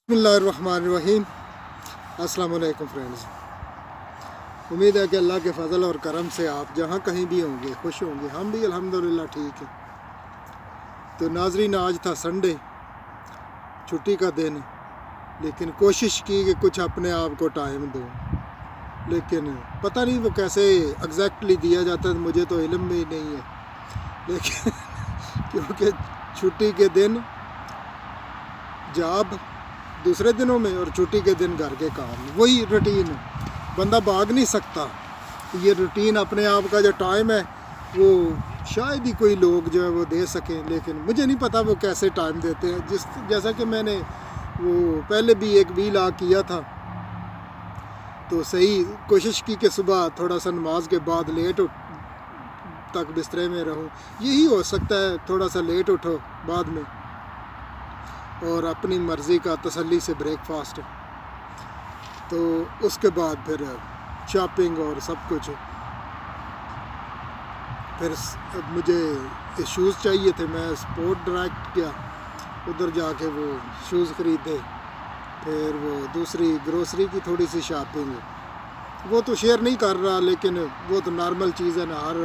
बिस्मिल्लाहिर्रहमानिर्रहीम। अस्सलाम वालेकुम फ्रेंड्स। उम्मीद है कि अल्लाह के फ़ज़ल और करम से आप जहाँ कहीं भी होंगे खुश होंगे। हम भी अल्हम्दुलिल्लाह ठीक हैं। तो नाज़रीन, आज था संडे, छुट्टी का दिन, लेकिन कोशिश की कि कुछ अपने आप को टाइम दूँ, लेकिन पता नहीं वो कैसे एग्जैक्टली दिया जाता है, मुझे तो इल्म भी नहीं है। लेकिन क्योंकि छुट्टी के दिन जॉब दूसरे दिनों में और छुट्टी के दिन घर के काम, वही रूटीन, बंदा भाग नहीं सकता। ये रूटीन अपने आप का जो टाइम है वो शायद ही कोई लोग जो है वो दे सकें, लेकिन मुझे नहीं पता वो कैसे टाइम देते हैं। जैसा कि मैंने वो पहले भी एक वीलॉग किया था, तो सही कोशिश की कि सुबह थोड़ा सा नमाज के बाद लेट तक बिस्तरे में रहूं। यही हो सकता है, थोड़ा सा लेट उठो बाद में और अपनी मर्ज़ी का तसल्ली से ब्रेकफास्ट, तो उसके बाद फिर शॉपिंग और सब कुछ। फिर मुझे शूज़ चाहिए थे, मैं स्पोर्ट डायरेक्ट गया, उधर जाके वो शूज़ ख़रीदे। फिर वो दूसरी ग्रोसरी की थोड़ी सी शॉपिंग, वो तो शेयर नहीं कर रहा, लेकिन वो तो नॉर्मल चीज़ है ना, हर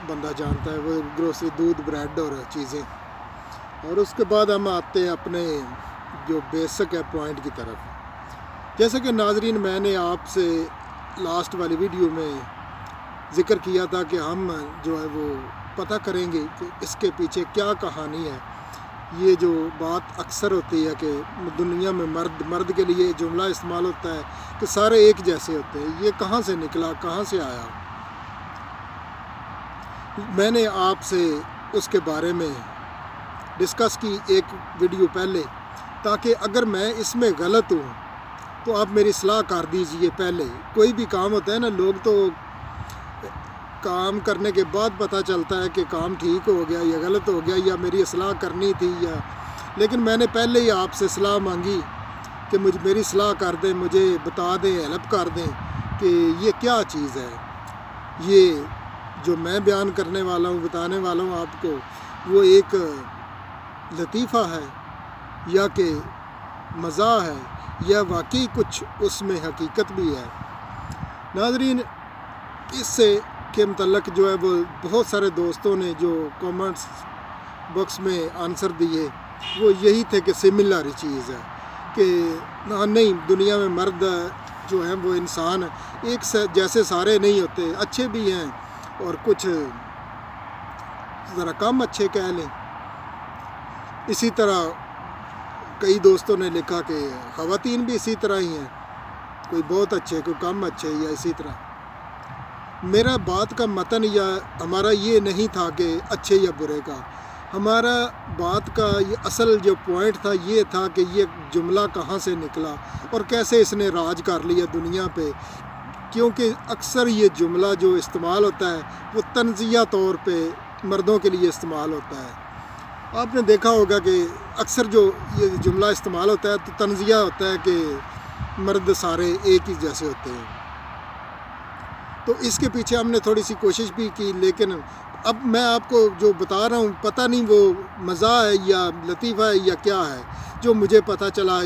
बंदा जानता है, वो ग्रोसरी, दूध, ब्रेड और चीज़ें। और उसके बाद हम आते हैं अपने जो बेसिक है पॉइंट की तरफ। जैसे कि नाजरीन, मैंने आपसे लास्ट वाली वीडियो में ज़िक्र किया था कि हम जो है वो पता करेंगे कि इसके पीछे क्या कहानी है। ये जो बात अक्सर होती है कि दुनिया में मर्द के लिए जुमला इस्तेमाल होता है कि सारे एक जैसे होते हैं, ये कहाँ से निकला, कहाँ से आया। मैंने आपसे उसके बारे में डिस्कस की एक वीडियो पहले, ताकि अगर मैं इसमें गलत हूँ तो आप मेरी सलाह कर दीजिए। पहले कोई भी काम होता है ना, लोग तो काम करने के बाद पता चलता है कि काम ठीक हो गया या गलत हो गया या मेरी सलाह करनी थी या, लेकिन मैंने पहले ही आपसे सलाह मांगी कि मेरी सलाह कर दें, मुझे बता दें, हेल्प कर दें कि ये क्या चीज़ है। ये जो मैं बयान करने वाला हूँ, बताने वाला हूँ आपको, वो एक लतीफ़ा है या कि मज़ा है या वाकई कुछ उसमें हकीकत भी है। नाज़रीन, इससे के मतलब जो है वो बहुत सारे दोस्तों ने जो कमेंट्स बॉक्स में आंसर दिए वो यही थे कि सिमिलर चीज़ है कि नहीं, दुनिया में मर्द जो हैं वो इंसान एक जैसे सारे नहीं होते, अच्छे भी हैं और कुछ ज़रा कम अच्छे कह लें। इसी तरह कई दोस्तों ने लिखा कि ख़वातीन भी इसी तरह ही हैं, कोई बहुत अच्छे, कोई कम अच्छे, या इसी तरह। मेरा बात का मतन या हमारा ये नहीं था कि अच्छे या बुरे का, हमारा बात का ये असल जो पॉइंट था ये था कि ये जुमला कहाँ से निकला और कैसे इसने राज कर लिया दुनिया पे। क्योंकि अक्सर ये जुमला जो इस्तेमाल होता है वो तंज़िया तौर पे मर्दों के लिए इस्तेमाल होता है। आपने देखा होगा कि अक्सर जो ये जुमला इस्तेमाल होता है तो तंज़िया होता है कि मर्द सारे एक ही जैसे होते हैं। तो इसके पीछे हमने थोड़ी सी कोशिश भी की, लेकिन अब मैं आपको जो बता रहा हूँ, पता नहीं वो मज़ा है या लतीफ़ा है या क्या है, जो मुझे पता चला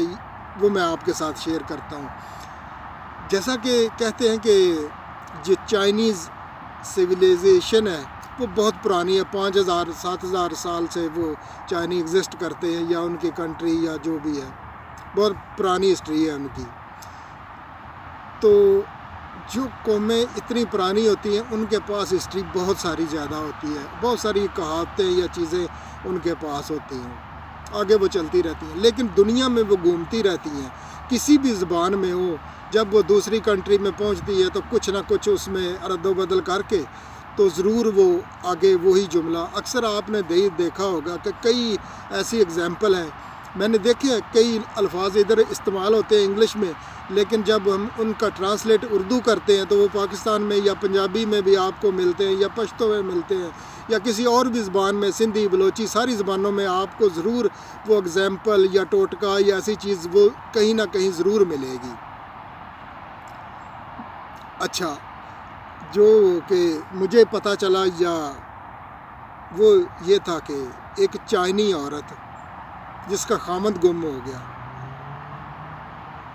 वो मैं आपके साथ शेयर करता हूँ। जैसा कि कहते हैं कि जो चाइनीज़ सिविलाइजेशन है वो बहुत पुरानी है, 5000-7000 साल से वो चाइनी एग्जिस्ट करते हैं, या उनकी कंट्री या जो भी है, बहुत पुरानी हिस्ट्री है उनकी। तो जो कौमें इतनी पुरानी होती हैं उनके पास हिस्ट्री बहुत सारी ज़्यादा होती है, बहुत सारी कहावतें या चीज़ें उनके पास होती हैं, आगे वो चलती रहती हैं, लेकिन दुनिया में वो घूमती रहती हैं। किसी भी ज़बान में हो, जब वो दूसरी कंट्री में पहुंचती है तो कुछ ना कुछ उसमें अदल-बदल करके तो ज़रूर वो आगे वही जुमला, अक्सर आपने देखा होगा कि कई ऐसी एग्ज़ाम्पल हैं, मैंने देखे हैं, कई अल्फाज इधर इस्तेमाल होते हैं इंग्लिश में, लेकिन जब हम उनका ट्रांसलेट उर्दू करते हैं तो वो पाकिस्तान में या पंजाबी में भी आपको मिलते हैं या पश्तो में मिलते हैं या किसी और भी ज़बान में, सिंधी, बलोची, सारी ज़बानों में आपको ज़रूर वो एग्ज़ाम्पल या टोटका या ऐसी चीज़ वो कहीं ना कहीं ज़रूर मिलेगी। अच्छा, जो कि मुझे पता चला या वो ये था कि एक चाइनी औरत जिसका खामद गुम हो गया,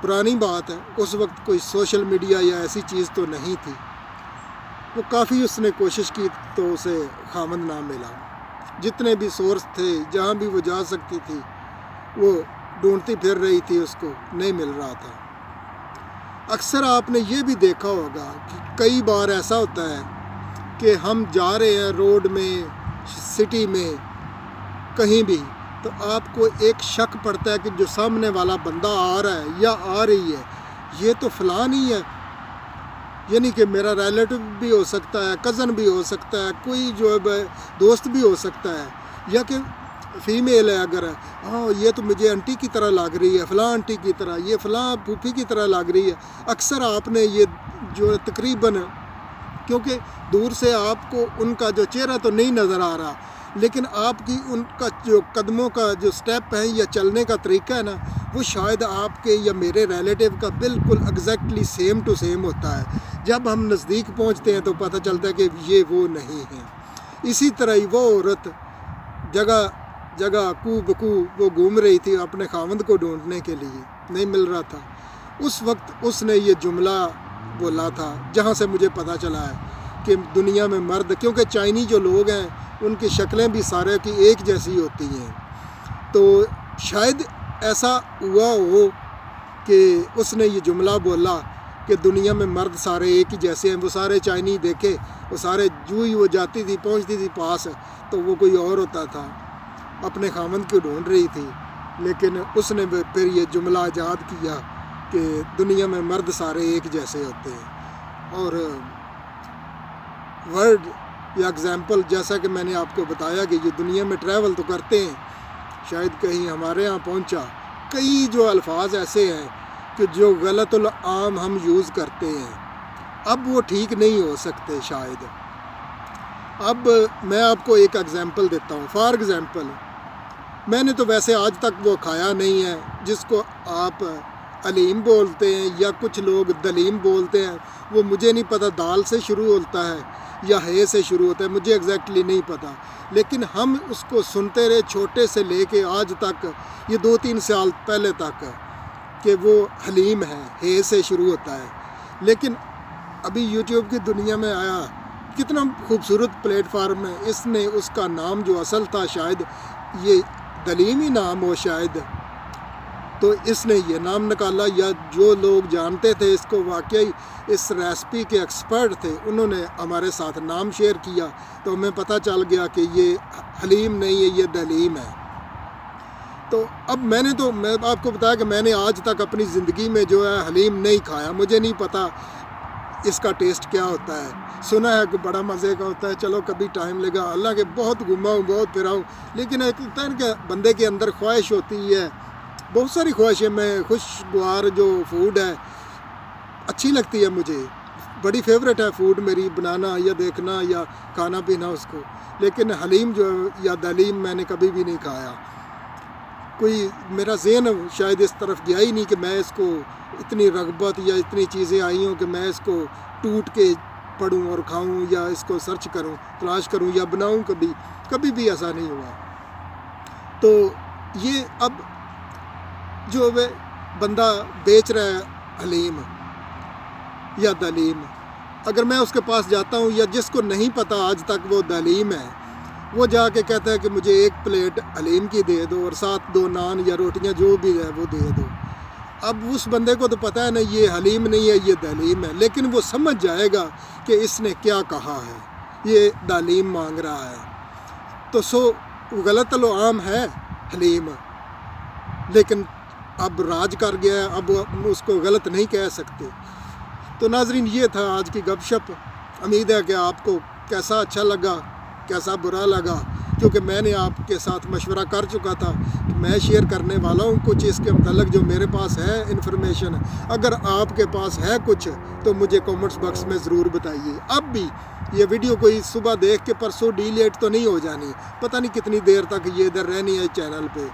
पुरानी बात है, उस वक्त कोई सोशल मीडिया या ऐसी चीज़ तो नहीं थी। वो काफ़ी उसने कोशिश की तो उसे खामद ना मिला। जितने भी सोर्स थे, जहाँ भी वो जा सकती थी, वो ढूंढती फिर रही थी, उसको नहीं मिल रहा था। अक्सर आपने ये भी देखा होगा कि कई बार ऐसा होता है कि हम जा रहे हैं रोड में, सिटी में, कहीं भी, तो आपको एक शक पड़ता है कि जो सामने वाला बंदा आ रहा है या आ रही है, ये तो फलान ही है, यानी कि मेरा रिलेटिव भी हो सकता है, कज़न भी हो सकता है, कोई जो है दोस्त भी हो सकता है, या कि फ़ीमेल है अगर, हाँ ये तो मुझे आंटी की तरह लग रही है, फ़लाँ आंटी की तरह, ये फ़लाँ फूफी की तरह लग रही है। अक्सर आपने ये जो तकरीबन, क्योंकि दूर से आपको उनका जो चेहरा तो नहीं नज़र आ रहा, लेकिन आपकी उनका जो कदमों का जो स्टेप है या चलने का तरीका है ना, वो शायद आपके या मेरे रिलेटिव का बिल्कुल एग्जैक्टली सेम टू सेम होता है। जब हम नज़दीक पहुंचते हैं तो पता चलता है कि ये वो नहीं है। इसी तरह ही वो औरत जगह जगह कू बकू वो घूम रही थी अपने खावंद को ढूंढने के लिए, नहीं मिल रहा था। उस वक्त उसने ये जुमला बोला था, जहाँ से मुझे पता चला है कि दुनिया में मर्द, क्योंकि चाइनी जो लोग हैं उनकी शक्लें भी सारे की एक जैसी होती हैं, तो शायद ऐसा हुआ हो कि उसने ये जुमला बोला कि दुनिया में मर्द सारे एक ही जैसे हैं। वो सारे चाइनी देखे, वो सारे जू ही वो जाती थी, पहुंचती थी पास, तो वो कोई और होता था, अपने खामंद को ढूंढ रही थी। लेकिन उसने फिर ये जुमला याद किया कि दुनिया में मर्द सारे एक जैसे होते हैं। और वर्ड या एग्ज़ाम्पल, जैसा कि मैंने आपको बताया कि ये दुनिया में ट्रैवल तो करते हैं, शायद कहीं हमारे यहाँ पहुँचा, कई जो अल्फाज ऐसे हैं कि जो गलतुल आम हम यूज़ करते हैं, अब वो ठीक नहीं हो सकते शायद। अब मैं आपको एक एग्ज़ाम्पल देता हूँ। फॉर एग्ज़ाम्पल, मैंने तो वैसे आज तक वो खाया नहीं है जिसको आप अलीम बोलते हैं या कुछ लोग दलीम बोलते हैं। वो मुझे नहीं पता दाल से शुरू होता है या हे से शुरू होता है, मुझे एग्जैक्टली नहीं पता, लेकिन हम उसको सुनते रहे छोटे से लेके आज तक, ये 2-3 साल पहले तक, कि वो हलीम है, हे से शुरू होता है। लेकिन अभी यूट्यूब की दुनिया में आया, कितना खूबसूरत प्लेटफार्म है, इसने उसका नाम जो असल था शायद ये दलीम ही नाम हो शायद, तो इसने ये नाम निकाला, या जो लोग जानते थे इसको, वाकई इस रेसिपी के एक्सपर्ट थे, उन्होंने हमारे साथ नाम शेयर किया, तो हमें पता चल गया कि ये हलीम नहीं है, ये दलीम है। तो अब मैं आपको बताया कि मैंने आज तक अपनी ज़िंदगी में जो है हलीम नहीं खाया, मुझे नहीं पता इसका टेस्ट क्या होता है। सुना है कि बड़ा मज़े का होता है, चलो कभी टाइम लगा, हालांकि बहुत घूमा हूँ, बहुत फिरा हूँ, लेकिन एक बंदे के अंदर ख्वाहिश होती है, बहुत सारी ख्वाहिशें, मैं खुशगवार जो फूड है अच्छी लगती है मुझे, बड़ी फेवरेट है फूड मेरी, बनाना या देखना या खाना पीना उसको, लेकिन हलीम जो या दलीम मैंने कभी भी नहीं खाया। कोई मेरा ज़हन शायद इस तरफ गया ही नहीं कि मैं इसको, इतनी रग़बत या इतनी चीज़ें आई हों कि मैं इसको टूट के पढ़ूं और खाऊं या इसको सर्च करूं, तलाश करूं या बनाऊं, कभी भी ऐसा नहीं हुआ। तो ये अब जो वे बंदा बेच रहा है हलीम या दलीम, अगर मैं उसके पास जाता हूँ, या जिसको नहीं पता आज तक वो दलीम है, वो जाके कहता है कि मुझे 1 प्लेट हलीम की दे दो और साथ 2 नान या रोटियाँ जो भी है वो दे दो। अब उस बंदे को तो पता है ना ये हलीम नहीं है, ये दलीम है, लेकिन वो समझ जाएगा कि इसने क्या कहा है, ये दलीम मांग रहा है। तो गलत लो आम है हलीम, लेकिन अब राज कर गया है, अब उसको गलत नहीं कह सकते। तो नाजरीन, ये था आज की गपशप। उम्मीद है कि आपको कैसा अच्छा लगा, कैसा बुरा लगा, क्योंकि मैंने आपके साथ मशवरा कर चुका था कि मैं शेयर करने वाला हूँ कुछ इसके मतलब जो मेरे पास है इन्फॉर्मेशन। अगर आपके पास है कुछ तो मुझे कमेंट्स बॉक्स में ज़रूर बताइए। अब भी ये वीडियो कोई सुबह देख के परसों डिलीट तो नहीं हो जानी, पता नहीं कितनी देर तक ये इधर रहनी है चैनल पे।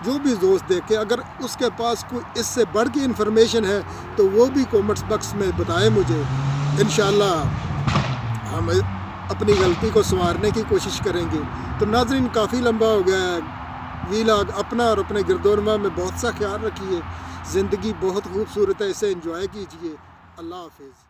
जो भी दोस्त देखे, अगर उसके पास कोई इससे बढ़ के इन्फॉर्मेशन है तो वो भी कमेंट्स बॉक्स में बताएं मुझे। इंशाल्लाह हम अपनी गलती को संवारने की कोशिश करेंगे। तो नाज़रीन, काफ़ी लंबा हो गया है ویلاگ اپنا اور اپنے گردونما میں بہت سا خیال رکھیے. زندگی بہت خوبصورت ہے، اسے انجوائے کیجیے. اللہ حافظ.